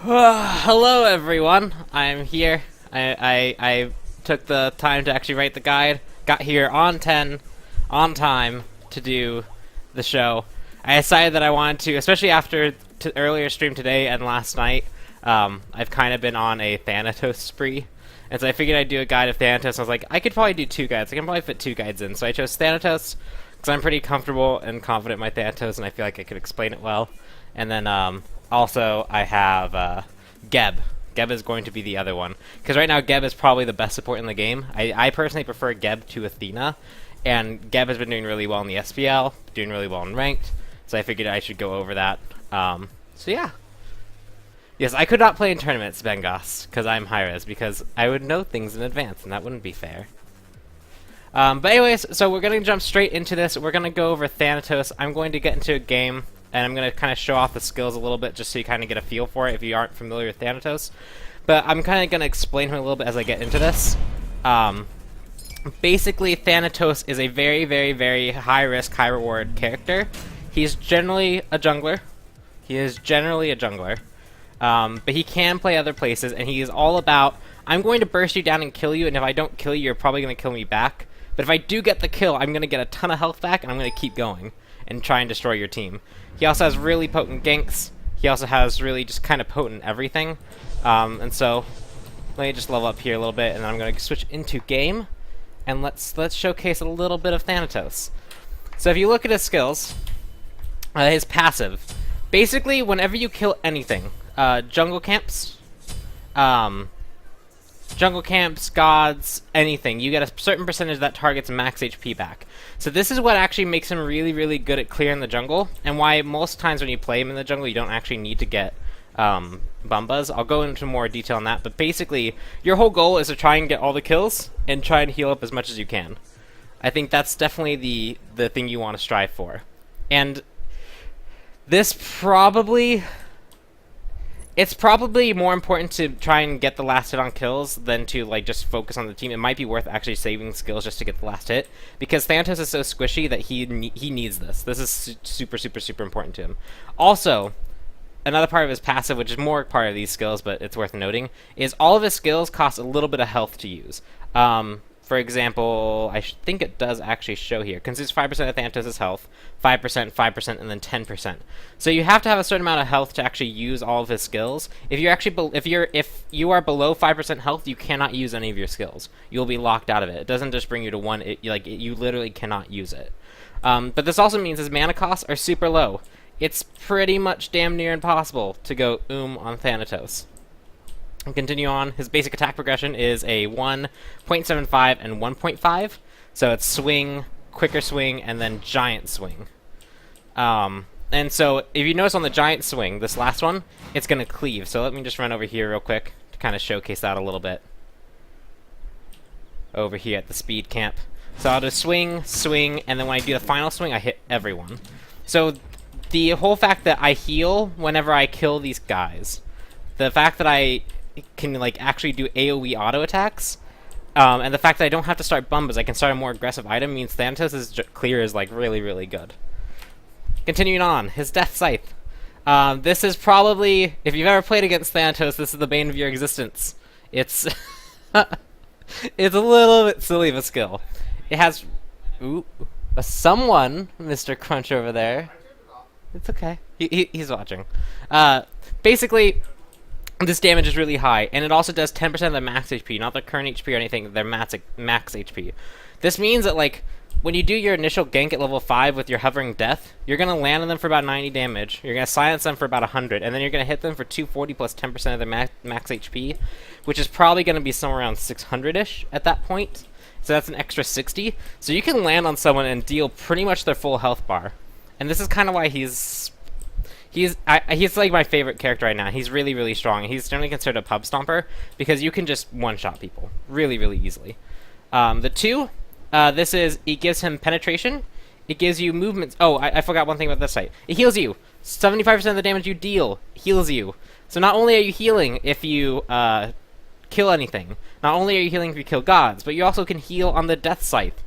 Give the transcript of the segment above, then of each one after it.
Hello everyone, I'm here. I took the time to actually write the guide. Got here on 10, on time, to do the show. I decided that I wanted to, especially after earlier stream today and last night, I've kind of been on a Thanatos spree. And so I figured I'd do a guide of Thanatos. I was like, I could probably do 2 guides. I can probably fit 2 guides in. So I chose Thanatos, because I'm pretty comfortable and confident in my Thanatos, and I feel like I could explain it well. And then, also, I have Geb. Geb is going to be the other one. Because right now, Geb is probably the best support in the game. I personally prefer Geb to Athena. And Geb has been doing really well in the SPL, doing really well in Ranked. So I figured I should go over that. So yeah. Yes, I could not play in tournaments, Bengos, because I'm hi-rez, because I would know things in advance, and that wouldn't be fair. But anyways, so we're going to jump straight into this. We're going to go over Thanatos. I'm going to get into a game, and I'm going to kind of show off the skills a little bit just so you kind of get a feel for it if you aren't familiar with Thanatos. But I'm kind of going to explain him a little bit as I get into this. Basically, Thanatos is a very, very, very high-risk, high-reward character. He's generally a jungler. He is generally a jungler. But he can play other places, and he is all about, I'm going to burst you down and kill you, and if I don't kill you, you're probably going to kill me back. But if I do get the kill, I'm going to get a ton of health back, and I'm going to keep going and try and destroy your team. He also has really potent ganks. He also has really just kind of potent everything. And so, let me just level up here a little bit, and then I'm going to switch into game, and let's showcase a little bit of Thanatos. So if you look at his skills, his passive, basically whenever you kill anything, jungle camps, gods, anything, you get a certain percentage of that target's max HP back. So this is what actually makes him really, really good at clearing the jungle, and why most times when you play him in the jungle, you don't actually need to get Bumbas. I'll go into more detail on that, but basically, your whole goal is to try and get all the kills, and try and heal up as much as you can. I think that's definitely the thing you want to strive for. And this probably... It's probably more important to try and get the last hit on kills than to like just focus on the team. It might be worth actually saving skills just to get the last hit, because Thanatos is so squishy that he needs this. This is super, super, super important to him. Also, another part of his passive, which is more part of these skills, but it's worth noting, is all of his skills cost a little bit of health to use. For example, I think it does actually show here. Consumes 5% of Thanatos' health, 5%, 5%, and then 10%. So you have to have a certain amount of health to actually use all of his skills. If you are below 5% health, you cannot use any of your skills. You'll be locked out of it. It doesn't just bring you to 1. You literally cannot use it. But this also means his mana costs are super low. It's pretty much damn near impossible to go on Thanatos. And continue on. His basic attack progression is a 1.75 and 1.5. So it's swing, quicker swing, and then giant swing. And so if you notice on the giant swing, this last one, it's going to cleave. So let me just run over here real quick to kind of showcase that a little bit. Over here at the speed camp. So I'll just swing, swing, and then when I do the final swing, I hit everyone. So the whole fact that I heal whenever I kill these guys, the fact that I can like actually do AoE auto attacks, and the fact that I don't have to start Bumbas, I can start a more aggressive item, means Thanatos' clear is like really, really good. Continuing on, his Death Scythe. This is probably, if you've ever played against Thanatos, this is the bane of your existence. It's it's a little bit silly of a skill. It has someone, Mr. Crunch over there. It's okay. He's watching. Basically, this damage is really high, and it also does 10% of the max HP, not the current HP or anything, their max HP. This means that, like, when you do your initial gank at level 5 with your hovering death, you're going to land on them for about 90 damage, you're going to silence them for about 100, and then you're going to hit them for 240 plus 10% of their max HP, which is probably going to be somewhere around 600-ish at that point. So that's an extra 60. So you can land on someone and deal pretty much their full health bar. And this is kind of why he's like my favorite character right now. He's really, really strong. He's generally considered a pub stomper because you can just one-shot people really, really easily. The 2, it gives him penetration. It gives you movements. Oh, I forgot one thing about this site. It heals you. 75% of the damage you deal heals you. So not only are you healing if you kill anything, not only are you healing if you kill gods, but you also can heal on the Death Scythe.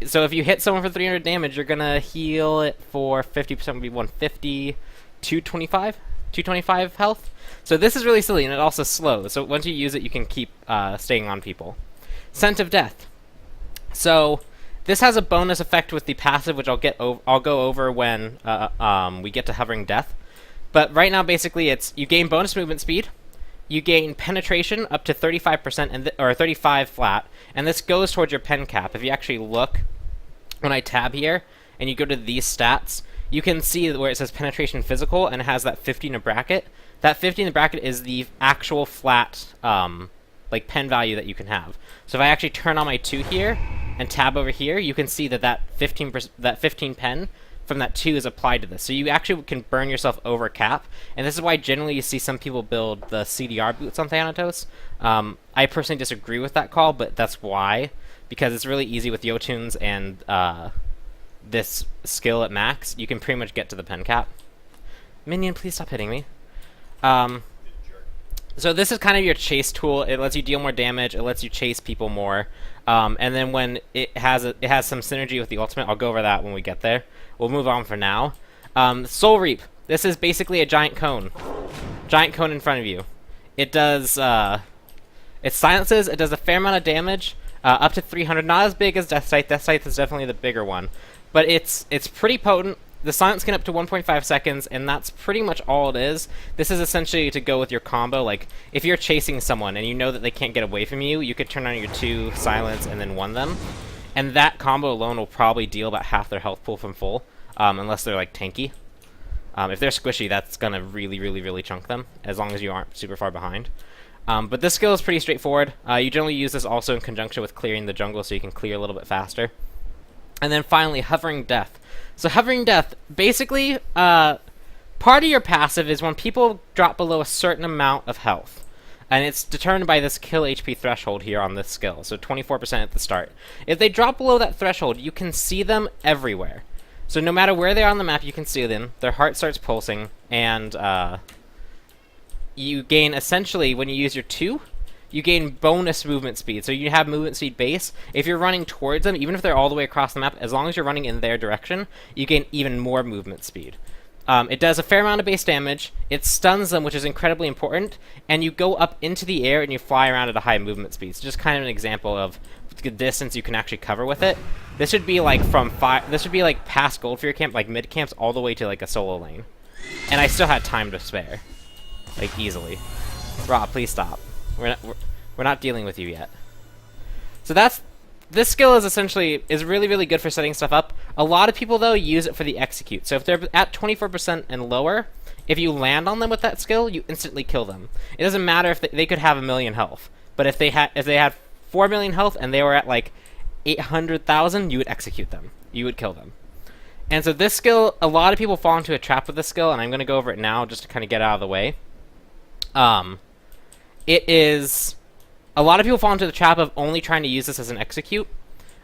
So if you hit someone for 300 damage, you're gonna heal it for 50%, would be 150, 225. 225 health. So this is really silly, and it also slows. So once you use it, you can keep staying on people. Scent of Death. So this has a bonus effect with the passive, which I'll go over when we get to Hovering Death. But right now, basically, it's you gain bonus movement speed, you gain penetration up to 35% or 35 flat, and this goes towards your pen cap. If you actually look when I tab here and you go to these stats, you can see where it says penetration physical and it has that 50 in a bracket. That 50 in the bracket is the actual flat like pen value that you can have. So if I actually turn on my 2 here and tab over here, you can see that 15 pen from that 2 is applied to this. So you actually can burn yourself over cap, and this is why generally you see some people build the CDR boots on Thanatos. I personally disagree with that call, but that's why, because it's really easy with Yotunes and this skill at max. You can pretty much get to the pen cap. Minion, please stop hitting me. So this is kind of your chase tool. It lets you deal more damage. It lets you chase people more. And then when it has some synergy with the ultimate, I'll go over that when we get there. We'll move on for now. Soul Reap. This is basically a giant cone. Giant cone in front of you. It does, it silences, it does a fair amount of damage, up to 300. Not as big as Death Scythe. Death Scythe is definitely the bigger one. But it's pretty potent. The silence can up to 1.5 seconds, and that's pretty much all it is. This is essentially to go with your combo. Like, if you're chasing someone and you know that they can't get away from you, you could turn on your 2, silence, and then 1 them. And that combo alone will probably deal about half their health pool from full, unless they're, like, tanky. If they're squishy, that's going to really, really, really chunk them, as long as you aren't super far behind. But this skill is pretty straightforward. You generally use this also in conjunction with clearing the jungle, so you can clear a little bit faster. And then finally, Hovering Death. So Hovering Death, basically, part of your passive is when people drop below a certain amount of health. And it's determined by this kill HP threshold here on this skill, so 24% at the start. If they drop below that threshold, you can see them everywhere. So no matter where they are on the map, you can see them. Their heart starts pulsing, and you gain, essentially, when you use your 2, you gain bonus movement speed. So you have movement speed base. If you're running towards them, even if they're all the way across the map, as long as you're running in their direction, you gain even more movement speed. It does a fair amount of base damage. It stuns them, which is incredibly important. And you go up into the air and you fly around at a high movement speed. So just kind of an example of the distance you can actually cover with it. This should be like this should be like past Goldfear camp, like mid camps, all the way to like a solo lane. And I still had time to spare, like easily. Rob, please stop. We're not dealing with you yet. So this skill is really, really good for setting stuff up. A lot of people though use it for the execute. So if they're at 24% and lower, if you land on them with that skill, you instantly kill them. It doesn't matter if they could have 1 million health, but if they had 4 million health and they were at like 800,000, you would execute them. You would kill them. And so this skill, a lot of people fall into a trap with this skill, and I'm going to go over it now just to kind of get out of the way. A lot of people fall into the trap of only trying to use this as an execute,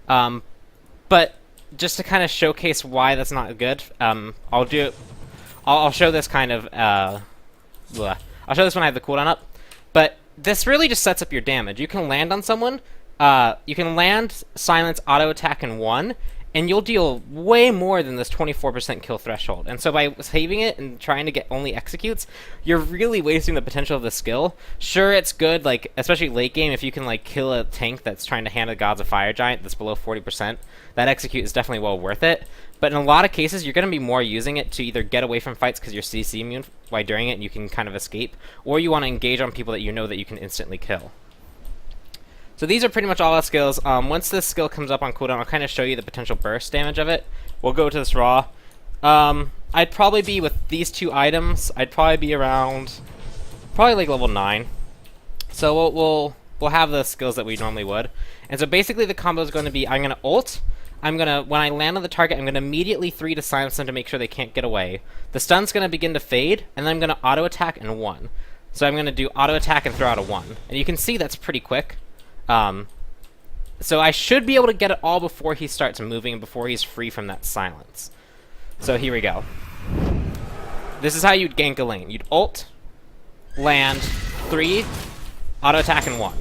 but just to kind of showcase why that's not good, I'll show this kind of, I'll show this when I have the cooldown up, but this really just sets up your damage. You can land on someone, you can land, silence, auto attack in 1, and you'll deal way more than this 24% kill threshold. And so by saving it and trying to get only executes, you're really wasting the potential of the skill. Sure, it's good, like, especially late game, if you can, like, kill a tank that's trying to hand the gods a fire giant that's below 40%, that execute is definitely well worth it. But in a lot of cases, you're going to be more using it to either get away from fights because you're CC immune while doing it and you can kind of escape, or you want to engage on people that you know that you can instantly kill. So these are pretty much all the skills. Once this skill comes up on cooldown, I'll kind of show you the potential burst damage of it. We'll go to this raw. I'd probably be, with these 2 items, I'd probably be around, probably like level 9. So we'll have the skills that we normally would. And so basically the combo is going to be, I'm going to ult, when I land on the target, I'm going to immediately 3 to silence them to make sure they can't get away. The stun's going to begin to fade, and then I'm going to auto attack in 1. So I'm going to do auto attack and throw out a 1. And you can see that's pretty quick. So I should be able to get it all before he starts moving and before he's free from that silence. So here we go. This is how you'd gank a lane. You'd ult, land, 3, auto attack in 1.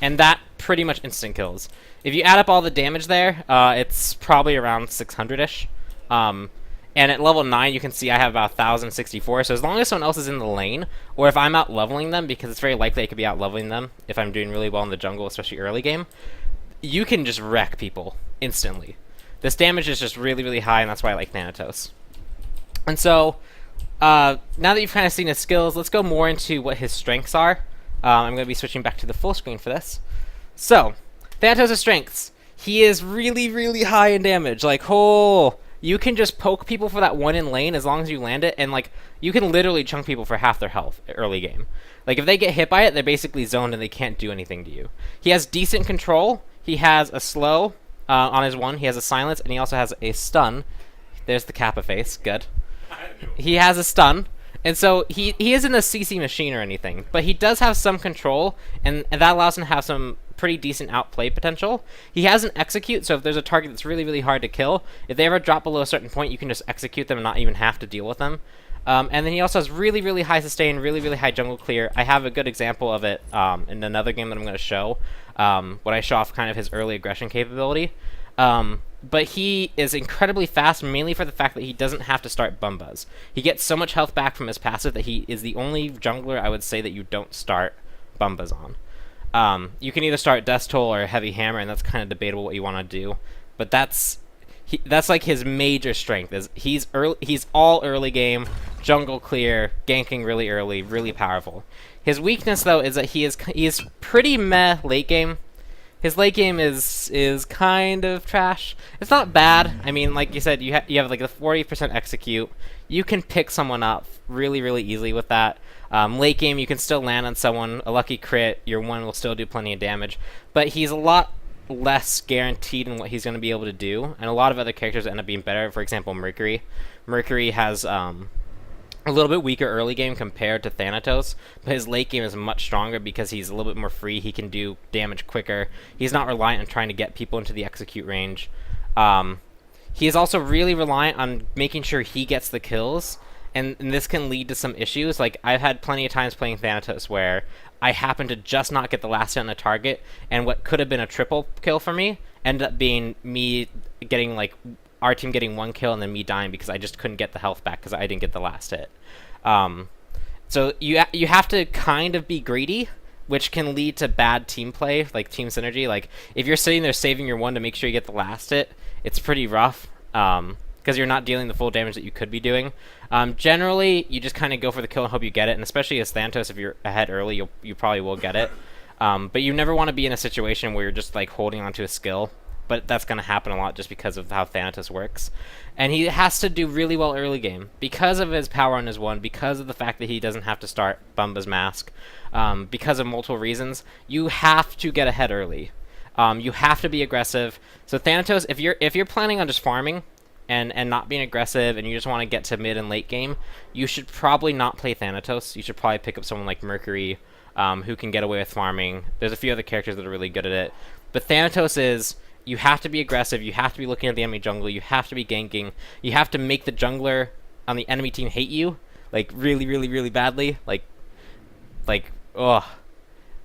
And that pretty much instant kills. If you add up all the damage there, it's probably around 600-ish. And at level 9, you can see I have about 1,064. So as long as someone else is in the lane, or if I'm out leveling them, because it's very likely I could be out leveling them if I'm doing really well in the jungle, especially early game, you can just wreck people instantly. This damage is just really, really high, and that's why I like Thanatos. And so, now that you've kind of seen his skills, let's go more into what his strengths are. I'm going to be switching back to the full screen for this. So, Thanatos' strengths. He is really, really high in damage. Like, oh, you can just poke people for that one in lane as long as you land it, and like, you can literally chunk people for half their health early game. Like, if they get hit by it, they're basically zoned and they can't do anything to you. He has decent control. He has a slow on his one. He has a silence, and he also has a stun. There's the Kappa face. Good. He has a stun. And so he isn't a CC machine or anything, but he does have some control, and that allows him to have some pretty decent outplay potential. He has an execute, so if there's a target that's really, really hard to kill, if they ever drop below a certain point, you can just execute them and not even have to deal with them. And then he also has really, really high sustain, really, really high jungle clear. I have a good example of it in another game that I'm going to show, when I show off kind of his early aggression capability. But he is incredibly fast, mainly for the fact that he doesn't have to start Bumbuzz. He gets so much health back from his passive that he is the only jungler I would say that you don't start Bumbuzz on. You can either start Death Toll or Heavy Hammer, and that's kind of debatable what you want to do. But that's like his major strength. Is he's all early game, jungle clear, ganking really early, really powerful. His weakness though is that he is pretty meh late game. His late game is kind of trash. It's not bad. I mean, like you said, you have like a 40% execute. You can pick someone up really, really easily with that. Late game, you can still land on someone. A lucky crit, your one will still do plenty of damage. But he's a lot less guaranteed in what he's going to be able to do. And a lot of other characters end up being better. For example, Mercury. Mercury has a little bit weaker early game compared to Thanatos, but his late game is much stronger because he's a little bit more free. He can do damage quicker. He's not reliant on trying to get people into the execute range. He is also really reliant on making sure he gets the kills, and this can lead to some issues. Like, I've had plenty of times playing Thanatos where I happen to just not get the last hit on the target, and what could have been a triple kill for me ended up being me getting, like, our team getting one kill and then me dying because I just couldn't get the health back because I didn't get the last hit. So you have to kind of be greedy, which can lead to bad team play, like team synergy. Like, if you're sitting there saving your one to make sure you get the last hit, it's pretty rough because you're not dealing the full damage that you could be doing. Generally, you just kind of go for the kill and hope you get it, and especially as Thanatos, if you're ahead early, you probably will get it. But you never want to be in a situation where you're just like holding onto a skill. But that's going to happen a lot just because of how Thanatos works. And he has to do really well early game because of his power on his one, because of the fact that he doesn't have to start Bumba's Mask, because of multiple reasons. You have to get ahead early. You have to be aggressive. So Thanatos, if you're planning on just farming and not being aggressive and you just want to get to mid and late game, you should probably not play Thanatos. You should probably pick up someone like Mercury, who can get away with farming. There's a few other characters that are really good at it. But Thanatos is... You have to be aggressive, you have to be looking at the enemy jungle, you have to be ganking, you have to make the jungler on the enemy team hate you, like, really, really, really badly, like, ugh.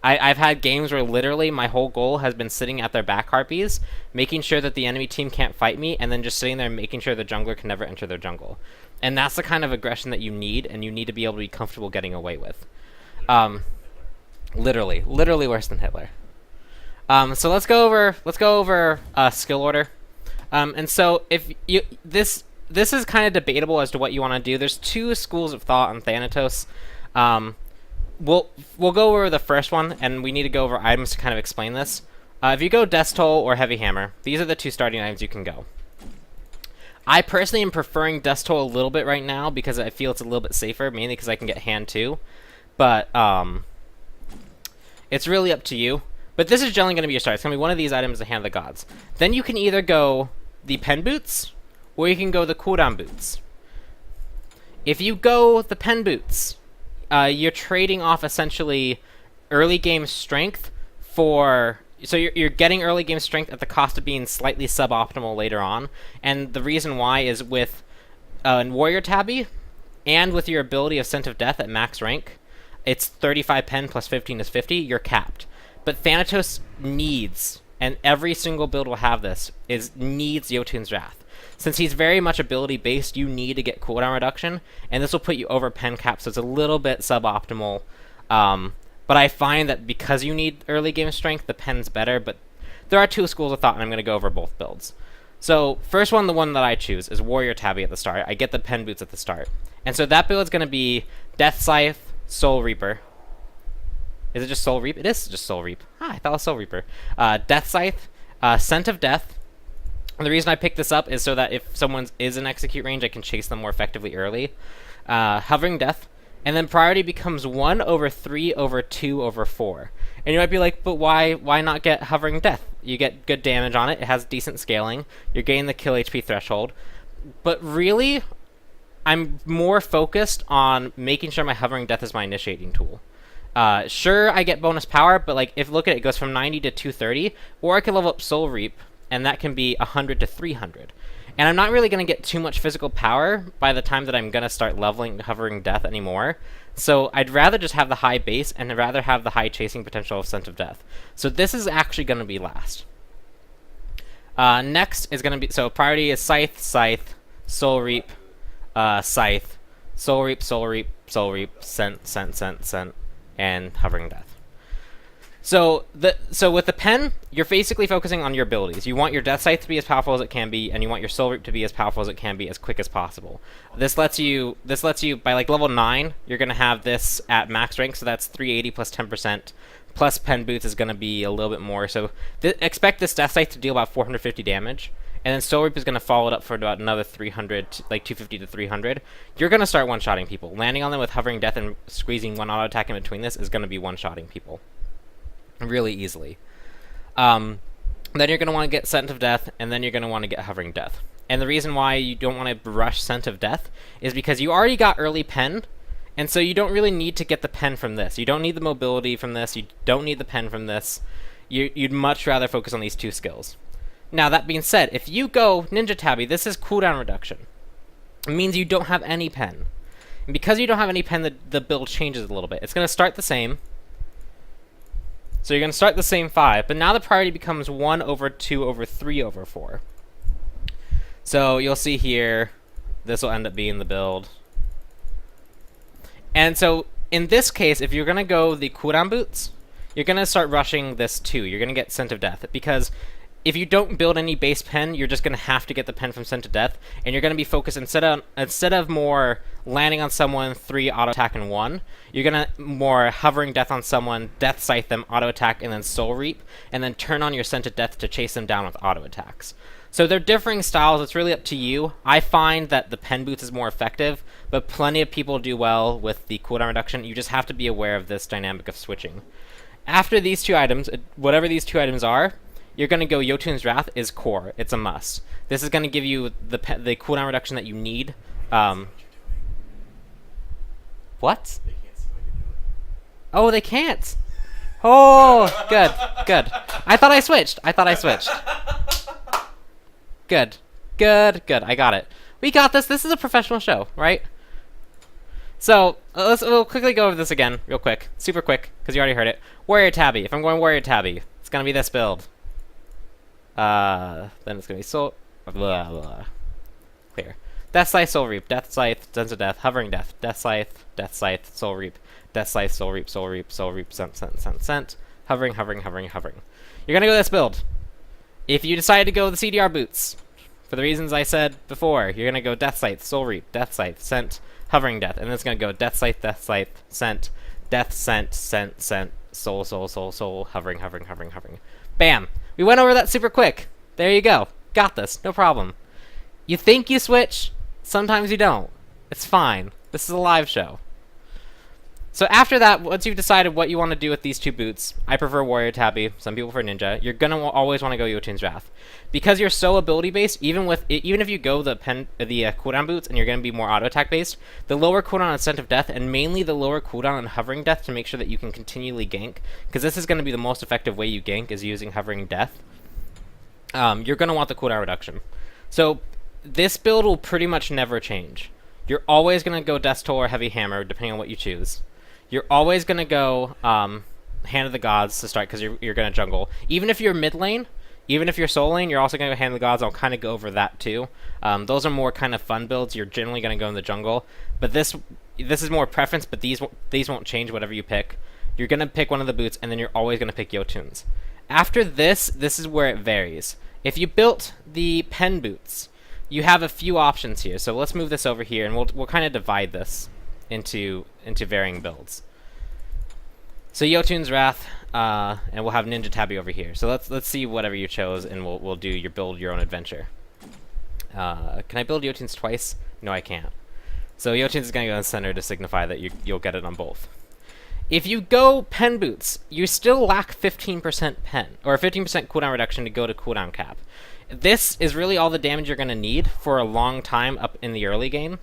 I've had games where literally my whole goal has been sitting at their back harpies, making sure that the enemy team can't fight me, and then just sitting there making sure the jungler can never enter their jungle. And that's the kind of aggression that you need, and you need to be able to be comfortable getting away with. Literally worse than Hitler. So let's go over skill order. And so if you this is kind of debatable as to what you want to do. There's two schools of thought on Thanatos. We'll go over the first one, and we need to go over items to kind of explain this. If you go Death Toll or Heavy Hammer, these are the two starting items you can go. I personally am preferring Death Toll a little bit right now because I feel it's a little bit safer, mainly because I can get Hand 2. But it's really up to you. But this is generally going to be your start. It's going to be one of these items, the Hand of the Gods. Then you can either go the Pen Boots, or you can go the Cooldown Boots. If you go the Pen Boots, you're trading off essentially early game strength for... So you're getting early game strength at the cost of being slightly suboptimal later on. And the reason why is with Warrior Tabby, and with your ability of Scent of Death at max rank, it's 35 pen plus 15 is 50, you're capped. But Thanatos needs, and every single build will have this, needs Jotun's Wrath. Since he's very much ability based, you need to get cooldown reduction, and this will put you over pen cap, so it's a little bit suboptimal. But I find that because you need early game strength, the pen's better, but there are two schools of thought, and I'm going to go over both builds. So first one, the one that I choose, is Warrior Tabby at the start. I get the pen boots at the start. And so that build is going to be Death Scythe, Soul Reaper. Is it just Soul Reap? It is just Soul Reap. I thought it was Soul Reaper. Death Scythe, Scent of Death. And the reason I picked this up is so that if someone is in execute range, I can chase them more effectively early. Hovering Death. And then priority becomes 1 over 3 over 2 over 4. And you might be like, but why not get Hovering Death? You get good damage on it. It has decent scaling. You're getting the kill HP threshold. But really, I'm more focused on making sure my Hovering Death is my initiating tool. Sure, I get bonus power, but like if look at it, it goes from 90 to 230, or I can level up Soul Reap, and that can be 100 to 300. And I'm not really going to get too much physical power by the time that I'm going to start leveling Hovering Death anymore. So I'd rather just have the high base, and I'd rather have the high chasing potential of Scent of Death. So this is actually going to be last. Next is going to be, so priority is Scythe, Scythe, Soul Reap, Scythe, Soul Reap, Soul Reap, Soul Reap, Scent, Scent, Scent, Scent, and Hovering Death. So with the pen, you're basically focusing on your abilities. You want your Death Scythe to be as powerful as it can be, and you want your Soul Reap to be as powerful as it can be as quick as possible. This lets you by like level 9, you're gonna have this at max rank, so that's 380 plus 10%. Plus pen boots is gonna be a little bit more. So expect this Death Scythe to deal about 450 damage, and then Soul Reap is gonna follow it up for about another 300, like 250 to 300. You're gonna start one-shotting people. Landing on them with Hovering Death and squeezing one auto attack in between this is gonna be one-shotting people really easily. Then you're going to want to get Scent of Death, and then you're going to want to get Hovering Death. And the reason why you don't want to rush Scent of Death is because you already got early pen, and so you don't really need to get the pen from this. You don't need the mobility from this. You don't need the pen from this. You'd much rather focus on these two skills. Now, that being said, if you go Ninja Tabby, this is cooldown reduction. It means you don't have any pen. And because you don't have any pen, the build changes a little bit. It's going to start the same. So you're going to start the same 5, but now the priority becomes 1 over 2 over 3 over 4. So you'll see here, this will end up being the build. And so in this case, if you're going to go the cooldown boots, you're going to start rushing this too. You're going to get Scent of Death, because if you don't build any base pen, you're just going to have to get the pen from Scent of Death, and you're going to be focused, instead of more landing on someone, 3 auto attack and 1, you're going to more Hovering Death on someone, Death Scythe them, auto attack, and then Soul Reap, and then turn on your Scent of Death to chase them down with auto attacks. So they're differing styles. It's really up to you. I find that the pen boots is more effective, but plenty of people do well with the cooldown reduction. You just have to be aware of this dynamic of switching. After these two items, whatever these two items are, you're going to go Jotun's Wrath is core. It's a must. This is going to give you the cooldown reduction that you need. What? They can't see what you're doing. Oh, they can't. Oh, good, good. I thought I switched. Good, good, good. I got it. We got this. This is a professional show, right? So we'll quickly go over this again, real quick, super quick, because you already heard it. Warrior Tabby. If I'm going Warrior Tabby, it's going to be this build. Then it's going to be Soul... Blah, blah. Clear. Death Scythe, Soul Reap. Death Scythe, Scent of Death. Hovering Death. Death Scythe, Soul Reap. Death Scythe, Soul Reap, Soul Reap, Soul Reap, Scent, Scent, Scent, Scent. Hovering, hovering, hovering, hovering. You're going to go this build. If you decide to go the CDR boots, for the reasons I said before, you're going to go Death Scythe, Soul Reap, Death Scythe, Scent, Hovering Death. And then it's going to go Death Scythe, Scent, Death, Scent, Scent, Scent, Soul, Soul, Soul, Soul, Hovering, Hovering, Hovering, Hovering. Bam! We went over that super quick. There you go. Got this. No problem. You think you switch, sometimes you don't. It's fine. This is a live show. So after that, once you've decided what you want to do with these two boots, I prefer Warrior Tabby, some people prefer Ninja, you're going to always want to go Jotun's Wrath. Because you're so ability-based, even if you go the cooldown boots and you're going to be more auto-attack based, the lower cooldown on Scent of Death, and mainly the lower cooldown on Hovering Death to make sure that you can continually gank, because this is going to be the most effective way you gank, is using Hovering Death. You're going to want the cooldown reduction. So this build will pretty much never change. You're always going to go Death Toll or Heavy Hammer, depending on what you choose. You're always going to go Hand of the Gods to start, because you're going to jungle. Even if you're mid lane, Even if you're soul lane, you're also going to go Hand of the Gods. I'll kind of go over that too. Those are more kind of fun builds. You're generally going to go in the jungle. But this is more preference, but these won't change whatever you pick. You're going to pick one of the boots, and then you're always going to pick Jotuns. After this is where it varies. If you built the pen boots, you have a few options here. So let's move this over here, and we'll kind of divide this into varying builds. So Jotun's Wrath, and we'll have Ninja Tabby over here. So let's see whatever you chose, and we'll do your build your own adventure. Can I build Jotun's twice? No, I can't. So Jotun's is going to go in the center to signify that you'll get it on both. If you go pen boots, you still lack 15% pen, or 15% cooldown reduction to go to cooldown cap. This is really all the damage you're going to need for a long time up in the early game.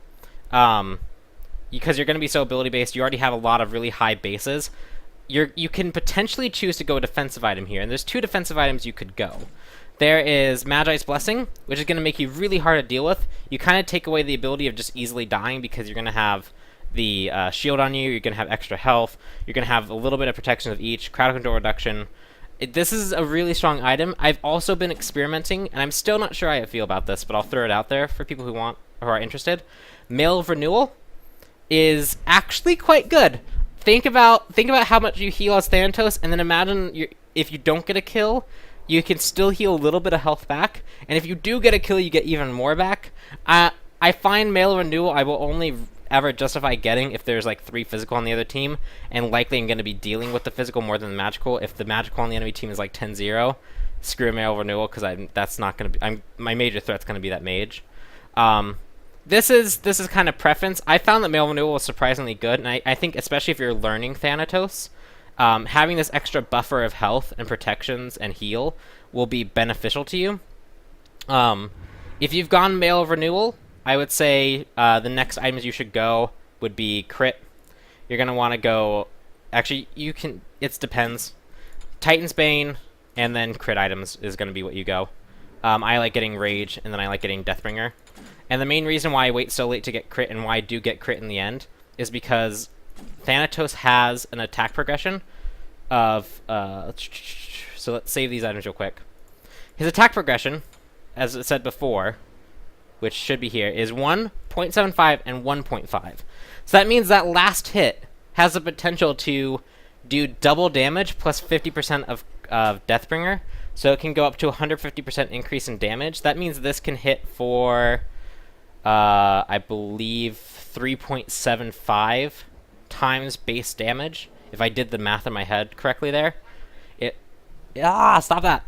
Because you're going to be so ability based, you already have a lot of really high bases. You can potentially choose to go a defensive item here, and there's 2 defensive items you could go. There is Magi's Blessing, which is going to make you really hard to deal with. You kind of take away the ability of just easily dying because you're going to have the shield on you, you're going to have extra health, you're going to have a little bit of protection of each, crowd control reduction. This is a really strong item. I've also been experimenting, and I'm still not sure how I feel about this, but I'll throw it out there for people who are interested. Mail of Renewal is actually quite good. Think about how much you heal as Thanatos, and then imagine if you don't get a kill, you can still heal a little bit of health back, and if you do get a kill, you get even more back. I find Mail Renewal I will only ever justify getting if there's like 3 physical on the other team, and likely I'm going to be dealing with the physical more than the magical. If the magical on the enemy team is like 10-0, screw Mail Renewal, because that's not going to be... my major threat's going to be that mage. This is kind of preference. I found that Mail Renewal was surprisingly good, and I think especially if you're learning Thanatos, having this extra buffer of health and protections and heal will be beneficial to you. If you've gone Mail Renewal, I would say the next items you should go would be Crit. You're going to want to go... Actually, you can... It depends. Titan's Bane and then Crit items is going to be what you go. I like getting Rage, and then I like getting Deathbringer. And the main reason why I wait so late to get Crit, and why I do get Crit in the end, is because Thanatos has an attack progression of... so let's save these items real quick. His attack progression, as I said before, which should be here, is 1, 0.75, and 1.5. So that means that last hit has the potential to do double damage plus 50% of Deathbringer. So it can go up to 150% increase in damage. That means this can hit for... I believe 3.75 times base damage, if I did the math in my head correctly there. Stop that.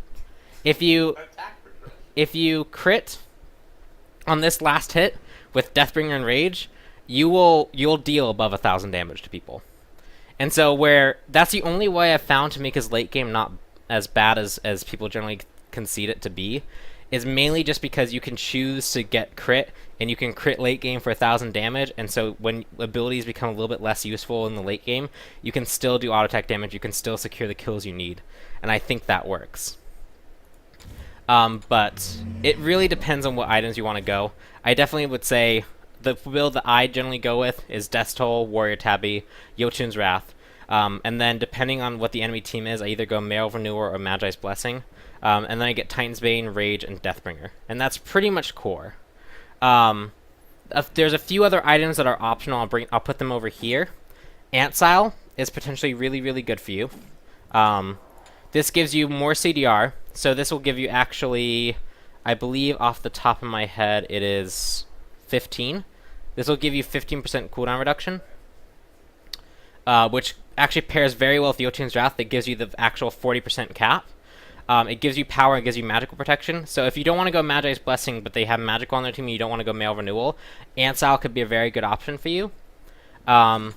If you crit on this last hit with Deathbringer and Rage, you'll deal above 1,000 damage to people. And so that's the only way I've found to make his late game not as bad as people generally concede it to be, is mainly just because you can choose to get crit, and you can crit late game for 1,000 damage, and so when abilities become a little bit less useful in the late game, you can still do auto attack damage, you can still secure the kills you need, and I think that works. But it really depends on what items you want to go. I definitely would say the build that I generally go with is Death Toll, Warrior Tabby, Jotun's Wrath, and then depending on what the enemy team is, I either go Mail Renewal or Magi's Blessing. And then I get Titan's Bane, Rage, and Deathbringer. And that's pretty much core. There's a few other items that are optional. I'll put them over here. Antsile is potentially really, really good for you. This gives you more CDR. So this will give you actually, I believe off the top of my head, it is 15. This will give you 15% cooldown reduction. Which actually pairs very well with Jotun's Wrath. That gives you the actual 40% cap. It gives you power, it gives you magical protection. So if you don't want to go Magi's Blessing, but they have magical on their team and you don't want to go Mail Renewal, Antsile could be a very good option for you. And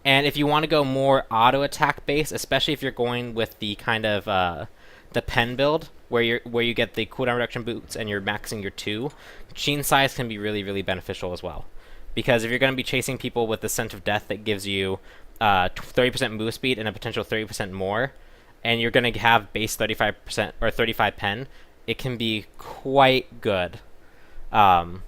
if you want to go more auto attack base, especially if you're going with the kind of the pen build, where you get the cooldown reduction boots and you're maxing your 2, Sheen Size can be really, really beneficial as well. Because if you're going to be chasing people with the Scent of Death that gives you 30% move speed and a potential 30% more, and you're going to have base 35% or 35 pen, it can be quite good. But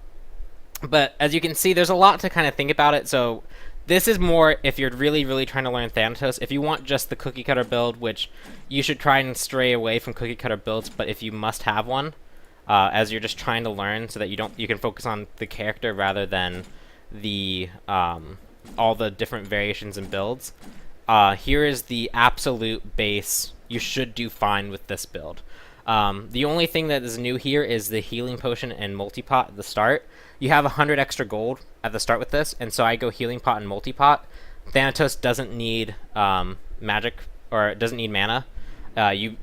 as you can see, there's a lot to kind of think about it. So This is more if you're really, really trying to learn Thanatos. If you want just the cookie cutter build, which you should try and stray away from cookie cutter builds, but if you must have one, as you're just trying to learn so that you can focus on the character rather than the all the different variations and builds. Here is the absolute base. You should do fine with this build. The only thing that is new here is the healing potion and multi-pot at the start. You have 100 extra gold at the start with this, and so I go healing pot and multi-pot. Thanatos doesn't need magic, or it doesn't need mana. You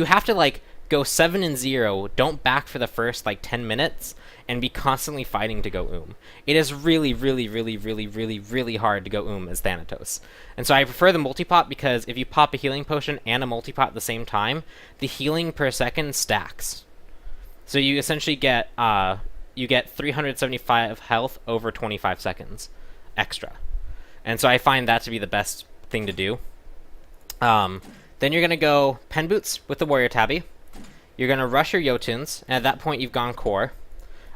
have to like go 7 and 0. Don't back for the first like 10 minutes, and be constantly fighting to go It is really, really, really, really, really, really hard to go as Thanatos. And so I prefer the multi-pot because if you pop a healing potion and a multi-pot at the same time, the healing per second stacks. So you essentially get 375 health over 25 seconds extra. And so I find that to be the best thing to do. Then you're going to go Pen Boots with the Warrior Tabby. You're going to rush your Jotuns, and at that point you've gone Core.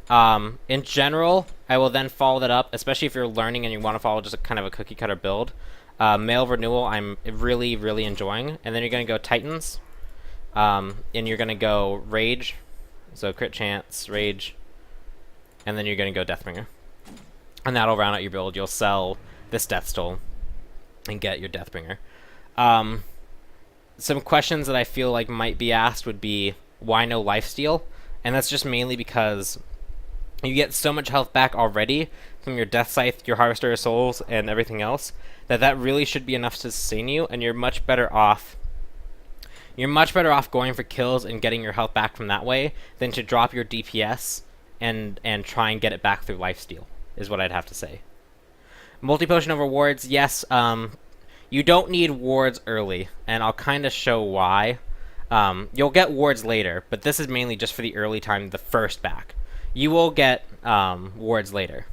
In general, I will then follow that up, especially if you're learning and you want to follow just kind of a cookie cutter build. Male Renewal, I'm really, really enjoying. And then you're going to go Titans, and you're going to go Rage, so crit chance, Rage, and then you're going to go Deathbringer. And that'll round out your build. You'll sell this Death Stole and get your Deathbringer. Some questions that I feel like might be asked would be, why no lifesteal? And that's just mainly because you get so much health back already from your Death Scythe, your Harvester of Souls, and everything else, that really should be enough to sustain you, and you're much better off going for kills and getting your health back from that way than to drop your DPS and try and get it back through lifesteal, is what I'd have to say. Multi-potion over wards, yes, you don't need wards early, and I'll kind of show why. You'll get wards later, but this is mainly just for the early time, the first back. You will get wards later.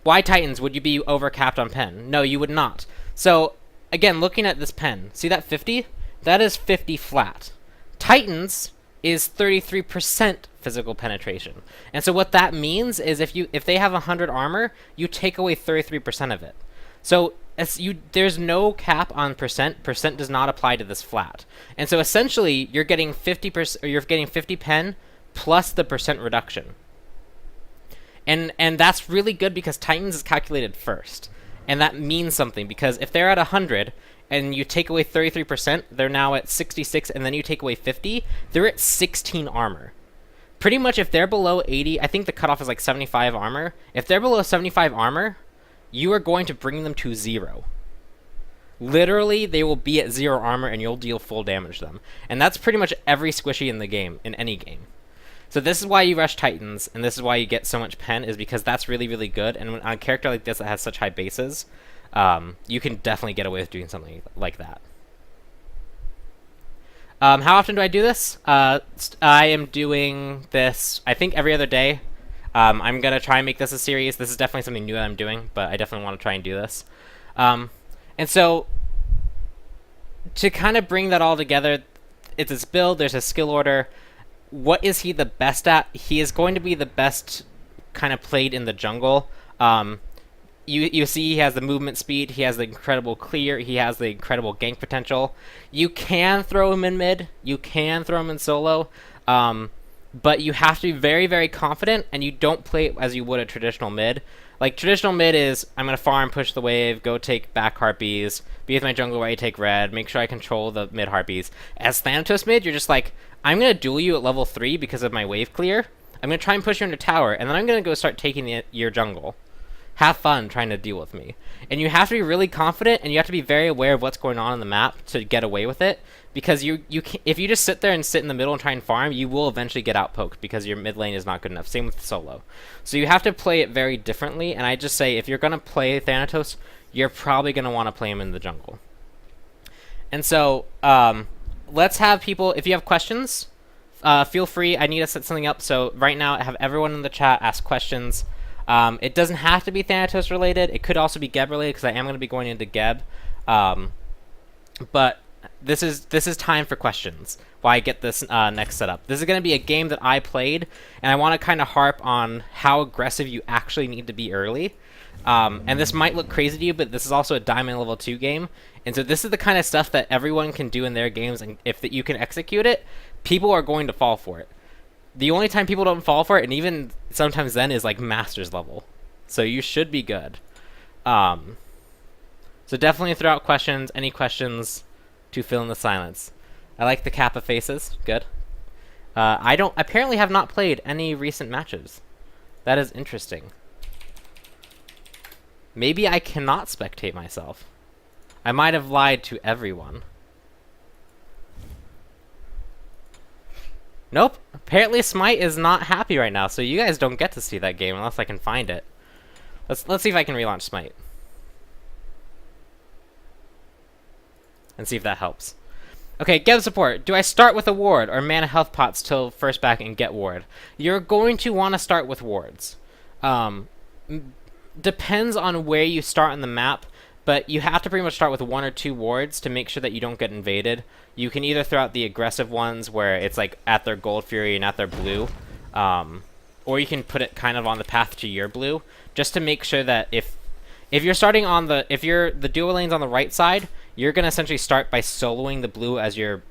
Why Titans? Would you be overcapped on pen? No, you would not. So, again, looking at this pen, see that 50? That is 50 flat. Titans is 33% physical penetration. And so what that means is if they have 100 armor, you take away 33% of it. So there's no cap on percent. Percent does not apply to this flat. And so essentially you're getting 50%, or you're getting 50 pen plus the percent reduction. And that's really good because Titans is calculated first. And that means something because if they're at 100 and you take away 33%, they're now at 66, and then you take away 50, they're at 16 armor. Pretty much if they're below 80, I think the cutoff is like 75 armor. If they're below 75 armor, you are going to bring them to 0. Literally, they will be at 0 armor and you'll deal full damage to them. And that's pretty much every squishy in the game, in any game. So this is why you rush Titans, and this is why you get so much pen, is because that's really, really good. And on a character like this that has such high bases, you can definitely get away with doing something like that. How often do I do this? I am doing this, I think, every other day. I'm going to try and make this a series. This is definitely something new that I'm doing, but I definitely want to try and do this. And so, to kind of bring that all together, it's his build, there's his skill order. What is he the best at? He is going to be the best kind of played in the jungle. You see he has the movement speed, he has the incredible clear, he has the incredible gank potential. You can throw him in mid, you can throw him in solo, but you have to be very, very confident, and you don't play it as you would a traditional mid. Like, traditional mid is, I'm going to farm, push the wave, go take back harpies, be with my jungle while you take red, make sure I control the mid harpies. As Thanatos mid, you're just like, I'm going to duel you at level 3 because of my wave clear. I'm going to try and push you into tower, and then I'm going to go start taking your jungle. Have fun trying to deal with me. And you have to be really confident, and you have to be very aware of what's going on the map to get away with it. Because if you just sit there and sit in the middle and try and farm, you will eventually get outpoked because your mid lane is not good enough. Same with solo. So you have to play it very differently, and I just say if you're going to play Thanatos, you're probably going to want to play him in the jungle. And so let's have people, if you have questions, feel free. I need to set something up. So right now I have everyone in the chat ask questions. It doesn't have to be Thanatos related. It could also be Geb related because I am going to be going into Geb. But this is time for questions while I get this next setup. This is going to be a game that I played, and I want to kind of harp on how aggressive you actually need to be early. And this might look crazy to you, but this is also a Diamond Level 2 game. And so this is the kind of stuff that everyone can do in their games, and if that you can execute it, people are going to fall for it. The only time people don't fall for it, and even sometimes then, is like Masters level. So you should be good. So definitely throw out questions, any questions to fill in the silence. I like the Kappa faces, good. I apparently have not played any recent matches. That is interesting. Maybe I cannot spectate myself. I might have lied to everyone. Nope. Apparently Smite is not happy right now, so you guys don't get to see that game unless I can find it. Let's see if I can relaunch Smite. And see if that helps. Okay, Geb support. Do I start with a ward or mana health pots till first back and get ward? You're going to want to start with wards. Depends on where you start on the map, but you have to pretty much start with 1 or 2 wards to make sure that you don't get invaded. You can either throw out the aggressive ones where it's like at their gold fury and at their blue, or you can put it kind of on the path to your blue, just to make sure that if you're starting on if you're the dual lanes on the right side, you're gonna essentially start by soloing the blue as your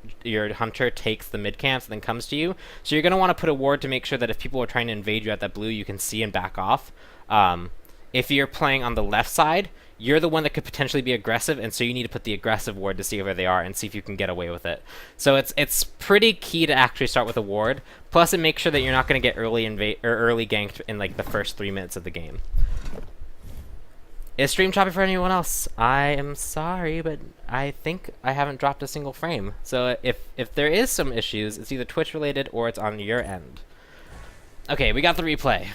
hunter takes the mid camps and then comes to you. So you're gonna want to put a ward to make sure that if people are trying to invade you at that blue, you can see and back off. If you're playing on the left side, you're the one that could potentially be aggressive, and so you need to put the aggressive ward to see where they are and see if you can get away with it. So it's pretty key to actually start with a ward. Plus, it makes sure that you're not going to get early ganked in like the first 3 minutes of the game. Is stream choppy for anyone else? I am sorry, but I think I haven't dropped a single frame. So if there is some issues, it's either Twitch related or it's on your end. Okay, we got the replay.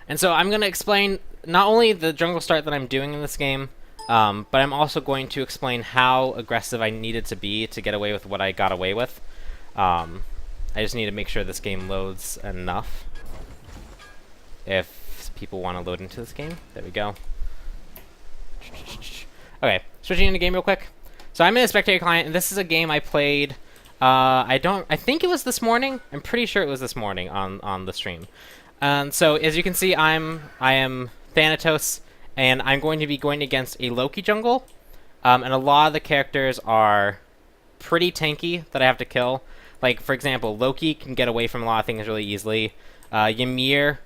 And so I'm going to explain not only the jungle start that I'm doing in this game, but I'm also going to explain how aggressive I needed to be to get away with what I got away with. I just need to make sure this game loads enough. If people want to load into this game, there we go. Okay, switching into game real quick. So I'm in a spectator client, and this is a game I played. I think it was this morning. I'm pretty sure it was this morning on the stream. So as you can see, I am Thanatos, and I'm going to be going against a Loki jungle, and a lot of the characters are pretty tanky that I have to kill. Like, for example, Loki can get away from a lot of things really easily. Ymir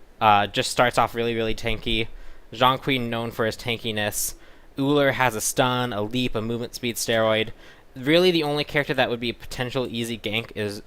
just starts off really, really tanky. Zhonghui, known for his tankiness. Uller has a stun, a leap, a movement speed steroid. Really, the only character that would be a potential easy gank is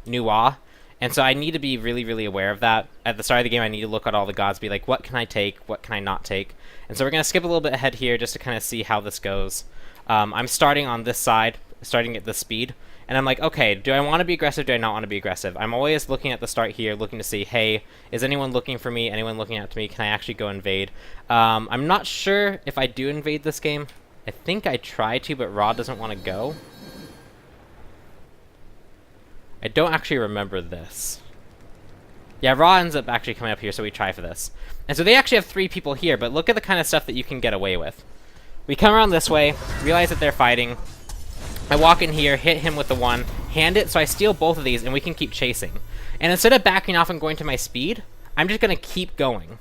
Nuwa. And so I need to be really, really aware of that. At the start of the game, I need to look at all the gods, be like, what can I take? What can I not take? And so we're going to skip a little bit ahead here just to kind of see how this goes. I'm starting on this side, starting at this speed. And I'm like, okay, do I want to be aggressive? Do I not want to be aggressive? I'm always looking at the start here, looking to see, hey, is anyone looking for me? Anyone looking out to me? Can I actually go invade? I'm not sure if I do invade this game. I think I try to, but Ra doesn't want to go. I don't actually remember this. Yeah, Ra ends up actually coming up here, so we try for this. And so they actually have 3 people here, but look at the kind of stuff that you can get away with. We come around this way, realize that they're fighting. I walk in here, hit him with the 1, hand it, so I steal both of these, and we can keep chasing. And instead of backing off and going to my speed, I'm just going to keep going.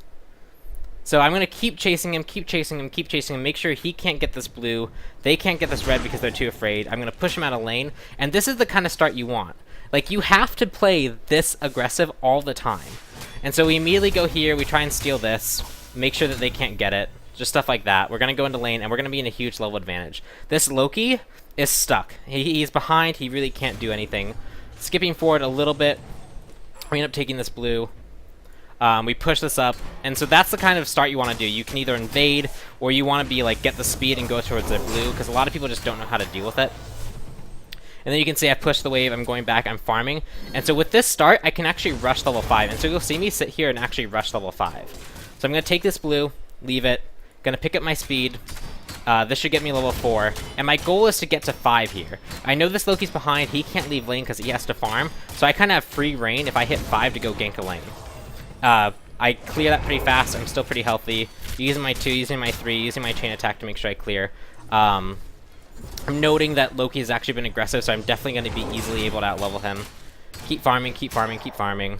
So I'm going to keep chasing him, keep chasing him, keep chasing him, make sure he can't get this blue, they can't get this red because they're too afraid. I'm going to push him out of lane, and this is the kind of start you want. Like, you have to play this aggressive all the time. And so we immediately go here, we try and steal this, make sure that they can't get it, just stuff like that. We're going to go into lane, and we're going to be in a huge level advantage. This Loki is stuck. He's behind, he really can't do anything. Skipping forward a little bit, we end up taking this blue. We push this up, and so that's the kind of start you want to do. You can either invade, or you want to be like, get the speed and go towards the blue, because a lot of people just don't know how to deal with it. And then you can see I push the wave, I'm going back, I'm farming. And so with this start, I can actually rush level 5. And so you'll see me sit here and actually rush level 5. So I'm going to take this blue, leave it, going to pick up my speed. This should get me level 4. And my goal is to get to 5 here. I know this Loki's behind, he can't leave lane because he has to farm. So I kind of have free reign if I hit 5 to go gank a lane. I clear that pretty fast, I'm still pretty healthy. Using my 2, using my 3, using my chain attack to make sure I clear. I'm noting that Loki has actually been aggressive, so I'm definitely going to be easily able to outlevel him. Keep farming, keep farming, keep farming.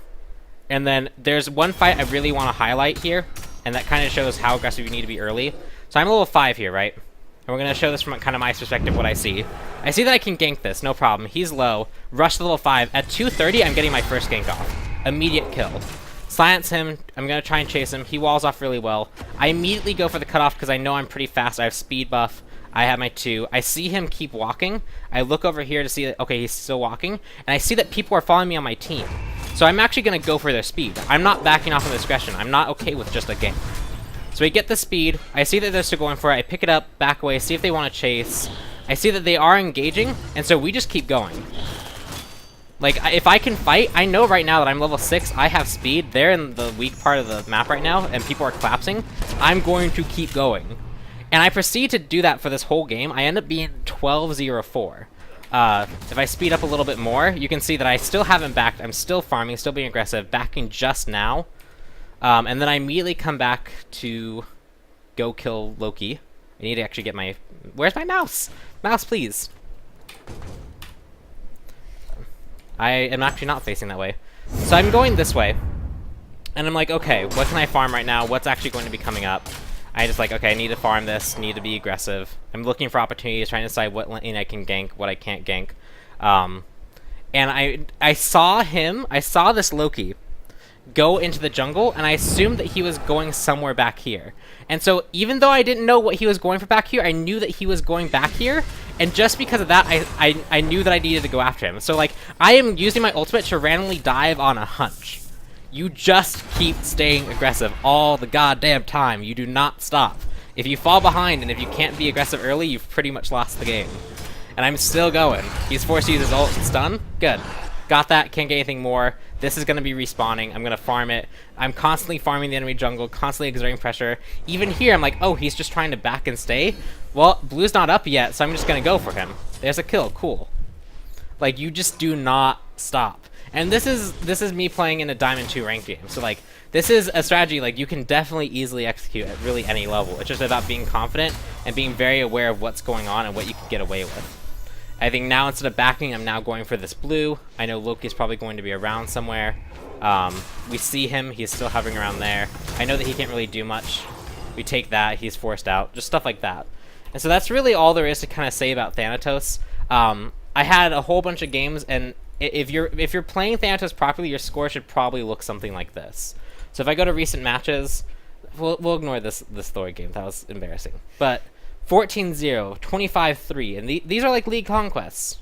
And then there's one fight I really want to highlight here, and that kind of shows how aggressive you need to be early. So I'm level 5 here, right? And we're going to show this from kind of my perspective, what I see. I see that I can gank this, no problem. He's low. Rush to level 5. At 230, I'm getting my first gank off. Immediate kill. Silence him. I'm going to try and chase him. He walls off really well. I immediately go for the cutoff because I know I'm pretty fast. I have speed buff. I have my 2. I see him keep walking. I look over here to see that, okay, he's still walking. And I see that people are following me on my team. So I'm actually going to go for their speed. I'm not backing off on discretion. I'm not okay with just a gank. So we get the speed. I see that they're still going for it. I pick it up, back away, see if they want to chase. I see that they are engaging, and so we just keep going. Like, if I can fight, I know right now that I'm level 6, I have speed. They're in the weak part of the map right now, and people are collapsing. I'm going to keep going. And I proceed to do that for this whole game. I end up being 12-0-4. If I speed up a little bit more, you can see that I still haven't backed. I'm still farming, still being aggressive, backing just now. And then I immediately come back to go kill Loki. I need to actually get my... Where's my mouse? Mouse, please. I am actually not facing that way. So I'm going this way. And I'm like, okay, what can I farm right now? What's actually going to be coming up? I just like, okay, I need to farm this, need to be aggressive. I'm looking for opportunities, trying to decide what lane I can gank, what I can't gank. And I saw this Loki go into the jungle, and I assumed that he was going somewhere back here. And so even though I didn't know what he was going for back here, I knew that he was going back here, and just because of that, I knew that I needed to go after him. So like, I am using my ultimate to randomly dive on a hunch. You just keep staying aggressive all the goddamn time. You do not stop. If you fall behind and if you can't be aggressive early, you've pretty much lost the game. And I'm still going. He's forced to use his ult and stun. Good. Got that. Can't get anything more. This is going to be respawning. I'm going to farm it. I'm constantly farming the enemy jungle, constantly exerting pressure. Even here, I'm like, oh, he's just trying to back and stay. Well, blue's not up yet, so I'm just going to go for him. There's a kill. Cool. Like, you just do not stop. And this is me playing in a Diamond 2 ranked game. So like, this is a strategy like you can definitely easily execute at really any level. It's just about being confident and being very aware of what's going on and what you can get away with. I think now instead of backing, I'm now going for this blue. I know Loki's probably going to be around somewhere. We see him. He's still hovering around there. I know that he can't really do much. We take that. He's forced out. Just stuff like that. And so that's really all there is to kind of say about Thanatos. I had a whole bunch of games, and if you're playing Thanatos properly, your score should probably look something like this. So if I go to recent matches, we'll ignore this Thor game. That was embarrassing. But 14-0, 25-3, and these are like league conquests.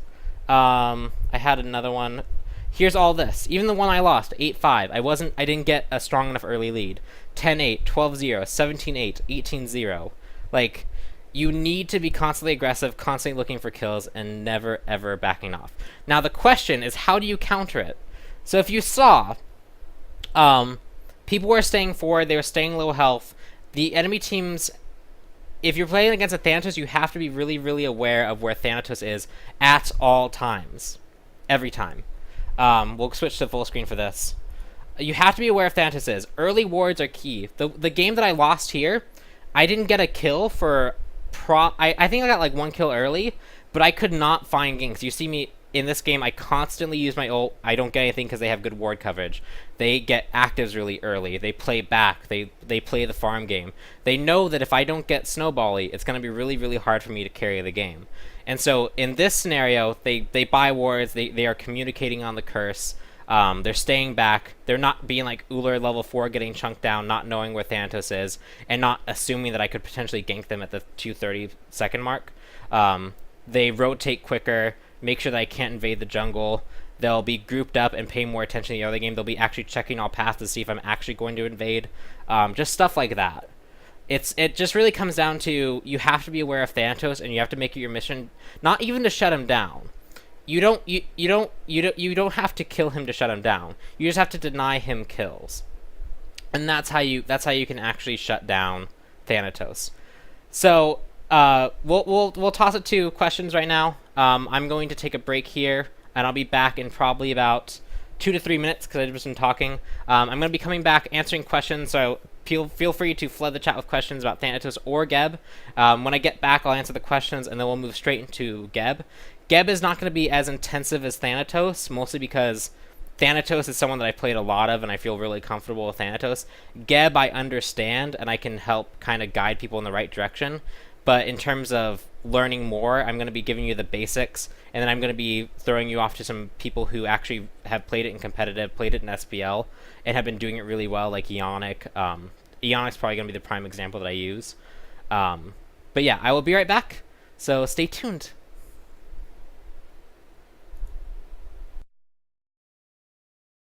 I had another one. Here's all this. Even the one I lost, 8-5. I didn't get a strong enough early lead. 10-8, 12-0, 17-8, 18-0. Like, you need to be constantly aggressive, constantly looking for kills, and never, ever backing off. Now, the question is, how do you counter it? So if you saw, people were staying forward, they were staying low health. The enemy teams, if you're playing against a Thanatos, you have to be really, really aware of where Thanatos is at all times. Every time. We'll switch to full screen for this. You have to be aware of Thanatos is. Early wards are key. The game that I lost here, I didn't get a kill for... I think I got like one kill early, but I could not find ganks. You see me in this game, I constantly use my ult. I don't get anything because they have good ward coverage. They get actives really early. They play back. They play the farm game. They know that if I don't get snowbally, it's going to be really, really hard for me to carry the game. And so in this scenario, they buy wards. They are communicating on the curse. They're staying back. They're not being like Uller level 4 getting chunked down, not knowing where Thanatos is, and not assuming that I could potentially gank them at the 2:30 mark. They rotate quicker, make sure that I can't invade the jungle. They'll be grouped up and pay more attention to the early game. They'll be actually checking all paths to see if I'm actually going to invade. Just stuff like that. It just really comes down to you have to be aware of Thanatos, and you have to make it your mission not even to shut him down. You don't have to kill him to shut him down. You just have to deny him kills, and that's how you can actually shut down Thanatos. So we'll toss it to questions right now. I'm going to take a break here, and I'll be back in probably about 2 to 3 minutes because I've just been talking. I'm going to be coming back answering questions, so feel free to flood the chat with questions about Thanatos or Geb. When I get back, I'll answer the questions, and then we'll move straight into Geb. Geb is not going to be as intensive as Thanatos, mostly because Thanatos is someone that I played a lot of, and I feel really comfortable with Thanatos. Geb, I understand, and I can help kind of guide people in the right direction. But in terms of learning more, I'm going to be giving you the basics, and then I'm going to be throwing you off to some people who actually have played it in competitive, played it in SPL, and have been doing it really well, like Ionic. Ionic's probably going to be the prime example that I use. But yeah, I will be right back, so stay tuned.